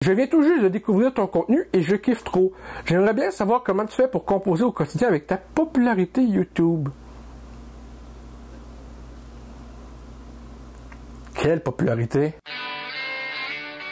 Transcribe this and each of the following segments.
Je viens tout juste de découvrir ton contenu et je kiffe trop. J'aimerais bien savoir comment tu fais pour composer au quotidien avec ta popularité YouTube. Quelle popularité?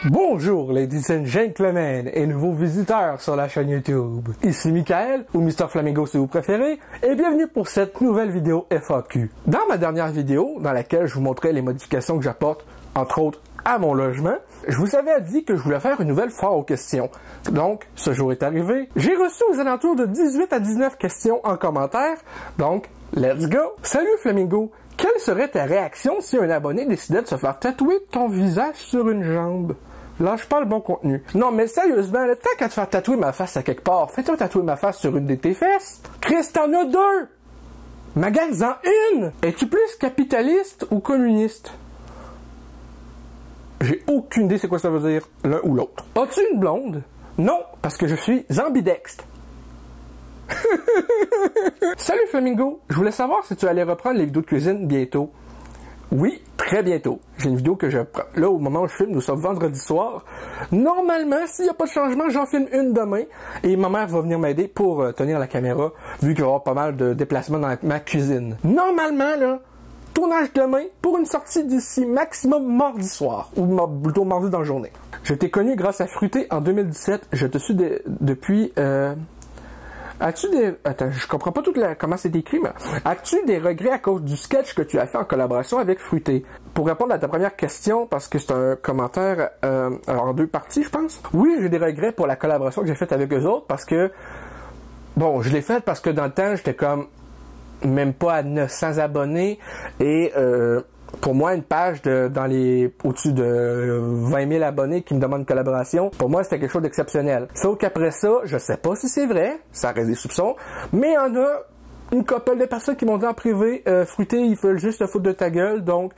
Bonjour ladies and gentlemen et nouveaux visiteurs sur la chaîne YouTube. Ici Michael, ou Mr Flamingo si vous préférez, et bienvenue pour cette nouvelle vidéo FAQ. Dans ma dernière vidéo, dans laquelle je vous montrais les modifications que j'apporte, entre autres, à mon logement, je vous avais dit que je voulais faire une nouvelle foire aux questions. Donc, ce jour est arrivé. J'ai reçu aux alentours de 18 à 19 questions en commentaire. Donc, let's go! Salut Flamingo! Quelle serait ta réaction si un abonné décidait de se faire tatouer ton visage sur une jambe? Lâche pas le bon contenu. Non, mais sérieusement, le temps qu'à te faire tatouer ma face à quelque part, fais-toi tatouer ma face sur une de tes fesses. Chris, t'en as deux! Magasine une! Es-tu plus capitaliste ou communiste? J'ai aucune idée c'est quoi ça veut dire, l'un ou l'autre. As-tu une blonde? Non, parce que je suis ambidextre. Salut Flamingo, je voulais savoir si tu allais reprendre les vidéos de cuisine bientôt. Oui, très bientôt. J'ai une vidéo que je prends. Là, au moment où je filme, nous sommes vendredi soir. Normalement, s'il n'y a pas de changement, j'en filme une demain. Et ma mère va venir m'aider pour tenir la caméra, vu qu'il va y avoir pas mal de déplacements dans ma cuisine. Normalement, là, tournage demain pour une sortie d'ici maximum mardi soir, ou plutôt mardi dans la journée. Je t'ai connu grâce à Fruité en 2017. Je te suis depuis... As-tu des... Attends, je comprends pas comment c'est écrit, mais... As-tu des regrets à cause du sketch que tu as fait en collaboration avec Fruité? Pour répondre à ta première question, parce que c'est un commentaire en deux parties, je pense. Oui, j'ai des regrets pour la collaboration que j'ai faite avec eux autres, parce que... Bon, je l'ai faite parce que dans le temps, j'étais comme... même pas à 900 abonnés, et... pour moi, une page au-dessus de 20 000 abonnés qui me demandent une collaboration, pour moi, c'était quelque chose d'exceptionnel. Sauf qu'après ça, je sais pas si c'est vrai, ça reste des soupçons, mais il y en a une couple de personnes qui m'ont dit en privé, Fruité, ils veulent juste te foutre de ta gueule, donc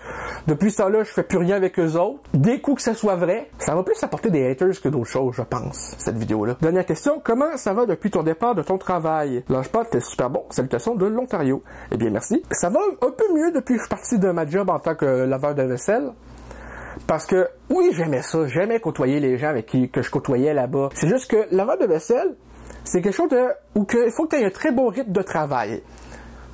depuis ça là, je fais plus rien avec eux autres. Dès coup que ça soit vrai, ça va plus apporter des haters que d'autres choses, je pense, cette vidéo-là. Dernière question, comment ça va depuis ton départ de ton travail? Lâche pas, t'es super bon. Salutations de l'Ontario. Eh bien, merci. Ça va un peu mieux depuis que je suis parti de ma job en tant que laveur de vaisselle. Parce que, oui, j'aimais ça. J'aimais côtoyer les gens avec que je côtoyais là-bas. C'est juste que laveur de vaisselle, c'est quelque chose où il faut que tu aies un très bon rythme de travail.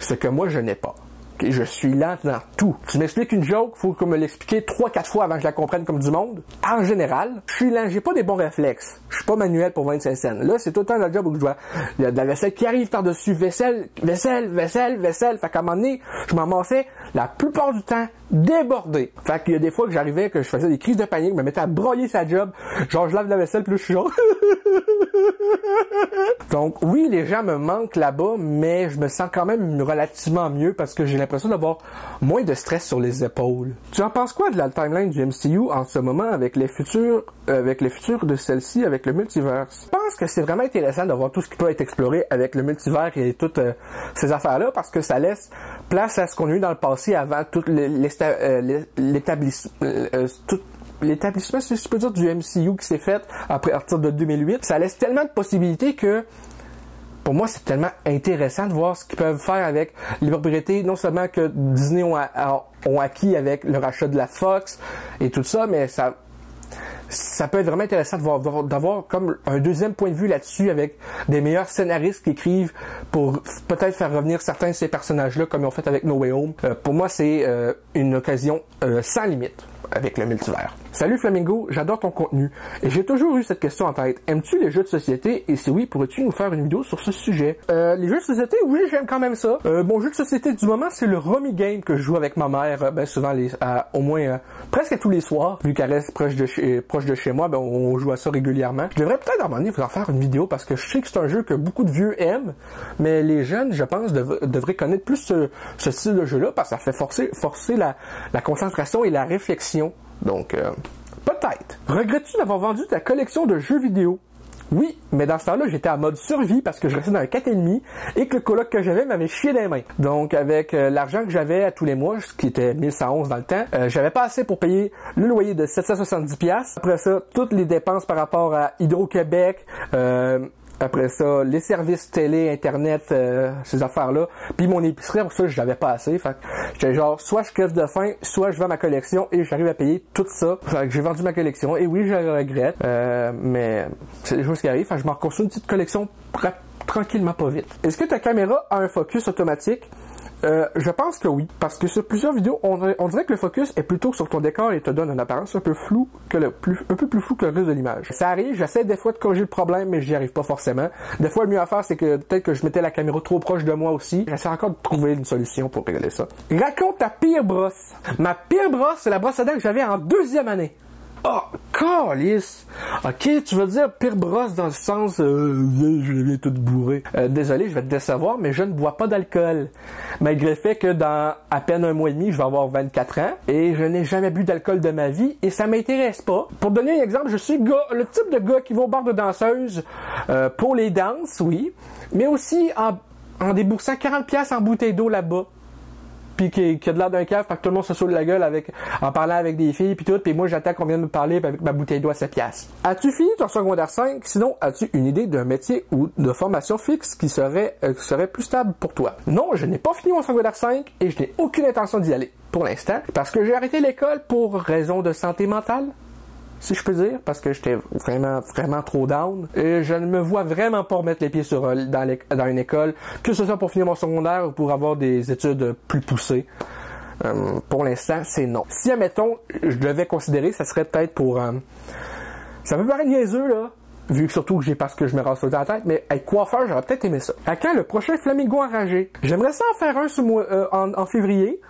Ce que moi, je n'ai pas. Okay, je suis lent dans tout. Tu m'expliques une joke, faut que me l'expliquer 3-4 fois avant que je la comprenne comme du monde. En général, je suis lent, j'ai pas des bons réflexes. Je suis pas manuel pour 25 cents. Là, c'est tout le temps le job où je dois... Il y a de la vaisselle qui arrive par-dessus. Vaisselle. Fait qu'à un moment donné, je m'en massais la plupart du temps débordé. Fait qu'il y a des fois que j'arrivais, que je faisais des crises de panique, je me mettais à broyer sa job. Genre, je lave la vaisselle, puis là, je suis genre... Donc, oui, les gens me manquent là-bas, mais je me sens quand même relativement mieux parce que j'ai l'impression d'avoir moins de stress sur les épaules. Tu en penses quoi de la timeline du MCU en ce moment avec les futurs de celle-ci, avec le multiverse? Je pense que c'est vraiment intéressant de voir tout ce qui peut être exploré avec le multivers et toutes ces affaires-là parce que ça laisse place à ce qu'on a eu dans le passé avant tout l'établissement, si je peux dire, du MCU qui s'est fait à partir de 2008. Ça laisse tellement de possibilités que pour moi, c'est tellement intéressant de voir ce qu'ils peuvent faire avec les propriétés, non seulement que Disney ont acquis avec le rachat de la Fox et tout ça, mais ça peut être vraiment intéressant d'avoir comme un deuxième point de vue là-dessus avec des meilleurs scénaristes qui écrivent pour peut-être faire revenir certains de ces personnages-là comme ils ont fait avec No Way Home. Pour moi, c'est une occasion sans limite avec le multivers. Salut Flamingo, j'adore ton contenu. Et j'ai toujours eu cette question en tête. Aimes-tu les jeux de société? Et si oui, pourrais-tu nous faire une vidéo sur ce sujet? Les jeux de société, oui, j'aime quand même ça. Mon jeu de société du moment, c'est le Rummy Game que je joue avec ma mère, souvent au moins presque tous les soirs. Vu qu'elle reste proche de chez moi, on joue à ça régulièrement. Je devrais peut-être à un moment donné vous en faire une vidéo parce que je sais que c'est un jeu que beaucoup de vieux aiment, mais les jeunes, je pense, devraient connaître plus ce style de jeu-là parce que ça fait forcer la concentration et la réflexion. Donc, peut-être. Regrettes-tu d'avoir vendu ta collection de jeux vidéo? Oui, mais dans ce temps-là, j'étais en mode survie parce que je restais dans un 4,5 et que le coloc que j'avais m'avait chié les mains. Donc, avec l'argent que j'avais à tous les mois, ce qui était 1111 dans le temps, j'avais pas assez pour payer le loyer de 770$. Après ça, toutes les dépenses par rapport à Hydro-Québec, Après ça, les services télé, internet, ces affaires-là. Puis mon épicerie, pour ça, je l'avais pas assez. Fait que j'étais genre, soit je crève de faim, soit je vends ma collection et j'arrive à payer tout ça. Fait que j'ai vendu ma collection. Et oui, je le regrette. Mais c'est des choses qui arrivent. Fait que je m'en reconstruis une petite collection tranquillement, pas vite. Est-ce que ta caméra a un focus automatique? Je pense que oui, parce que sur plusieurs vidéos, on dirait que le focus est plutôt sur ton décor et te donne une apparence un peu floue un peu plus flou que le reste de l'image. Ça arrive, j'essaie des fois de corriger le problème, mais j'y arrive pas forcément. Des fois, le mieux à faire, c'est que peut-être que je mettais la caméra trop proche de moi aussi. J'essaie encore de trouver une solution pour régler ça. Raconte ta pire brosse. Ma pire brosse, c'est la brosse à dents que j'avais en 2e année. Oh, calice! Ok, tu veux dire pire brosse dans le sens je l'ai toute bourrée. Désolé, je vais te décevoir, mais je ne bois pas d'alcool. Malgré le fait que dans à peine 1 mois et demi, je vais avoir 24 ans et je n'ai jamais bu d'alcool de ma vie et ça m'intéresse pas. Pour donner un exemple, je suis le type de gars qui va au bar de danseuse pour les danses, oui, mais aussi en déboursant 40$ en bouteille d'eau là-bas. Puis qui a de l'air d'un cave, parce que tout le monde se saoule la gueule en parlant avec des filles, puis tout, puis moi j'attends qu'on vienne me parler avec ma bouteille d'eau à 7$. As-tu fini ton secondaire 5? Sinon, as-tu une idée d'un métier ou de formation fixe qui serait plus stable pour toi? Non, je n'ai pas fini mon secondaire 5 et je n'ai aucune intention d'y aller pour l'instant, parce que j'ai arrêté l'école pour raison de santé mentale. Si je peux dire, parce que j'étais vraiment trop down. Et je ne me vois vraiment pas remettre les pieds dans une école, que ce soit pour finir mon secondaire ou pour avoir des études plus poussées. Pour l'instant, c'est non. Si, admettons, je devais considérer, ça serait peut-être pour... ça peut paraître niaiseux, là, vu que surtout que j'ai parce que je me rase tout dans la tête, mais être coiffeur, j'aurais peut-être aimé ça. À quand le prochain flamingo enragé? J'aimerais ça en faire un en février,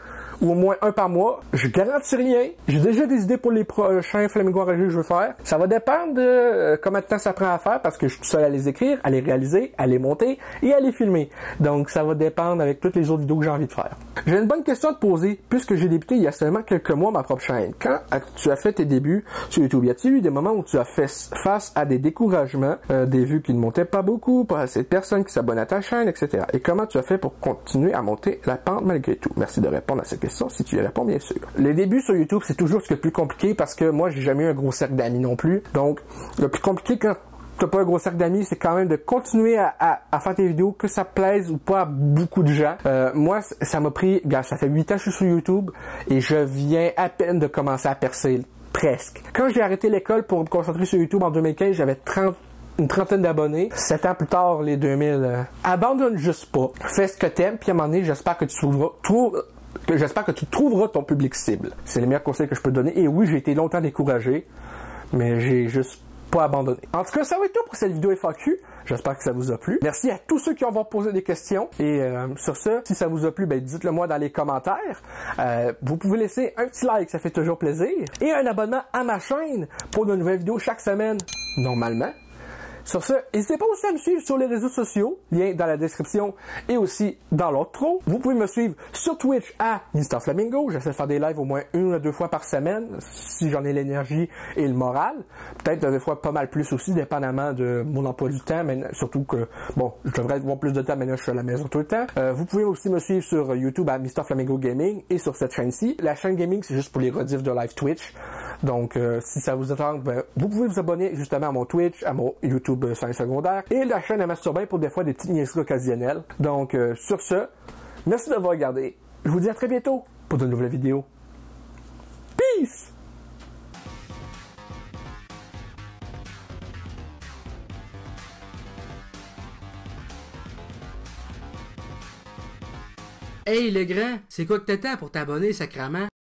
ou au moins un par mois. Je garantis rien. J'ai déjà des idées pour les prochains flamingos enragés que je veux faire. Ça va dépendre de combien de temps ça prend à faire parce que je suis tout seul à les écrire, à les réaliser, à les monter et à les filmer. Donc ça va dépendre avec toutes les autres vidéos que j'ai envie de faire. J'ai une bonne question à te poser puisque j'ai débuté il y a seulement quelques mois ma propre chaîne. Quand tu as fait tes débuts sur YouTube, y a-t-il eu des moments où tu as fait face à des découragements, des vues qui ne montaient pas beaucoup, pas assez de personnes qui s'abonnent à ta chaîne, etc. Et comment tu as fait pour continuer à monter la pente malgré tout? Merci de répondre à cette question si tu y réponds bien sûr. Les débuts sur YouTube, c'est toujours ce qui est le plus compliqué parce que moi, j'ai jamais eu un gros cercle d'amis non plus. Donc, le plus compliqué quand t'as pas un gros cercle d'amis, c'est quand même de continuer à faire tes vidéos, que ça plaise ou pas à beaucoup de gens. Moi, ça m'a pris, ça fait 8 ans que je suis sur YouTube et je viens à peine de commencer à percer, presque. Quand j'ai arrêté l'école pour me concentrer sur YouTube en 2015, j'avais une trentaine d'abonnés. 7 ans plus tard, les 2000. Abandonne juste pas. Fais ce que t'aimes, puis à un moment donné, j'espère que tu trouveras ton public cible. C'est le meilleur conseil que je peux te donner. Et oui, j'ai été longtemps découragé, mais j'ai juste pas abandonné. En tout cas, ça va être tout pour cette vidéo FAQ. J'espère que ça vous a plu. Merci à tous ceux qui vont poser des questions. Et sur ce, si ça vous a plu, dites-le moi dans les commentaires. Vous pouvez laisser un petit like, ça fait toujours plaisir. Et un abonnement à ma chaîne pour de nouvelles vidéos chaque semaine, normalement. Sur ce, n'hésitez pas aussi à me suivre sur les réseaux sociaux, lien dans la description et aussi dans l'outro. Vous pouvez me suivre sur Twitch à Mr Flamingo. J'essaie de faire des lives au moins 1 ou 2 fois par semaine, si j'en ai l'énergie et le moral. Peut-être des fois pas mal plus aussi, dépendamment de mon emploi du temps, mais surtout que, bon, je devrais avoir plus de temps, mais là, je suis à la maison tout le temps. Vous pouvez aussi me suivre sur YouTube à Mr Flamingo Gaming et sur cette chaîne-ci. La chaîne gaming, c'est juste pour les rediffs de live Twitch. Donc, si ça vous attend, vous pouvez vous abonner justement à mon Twitch, à mon YouTube 5 secondaire et la chaîne à Masturbin pour des fois des petites niaiseries occasionnelles. Donc, sur ce, merci d'avoir regardé. Je vous dis à très bientôt pour de nouvelles vidéos. Peace! Hey le grand, c'est quoi que t'attends pour t'abonner, sacrament?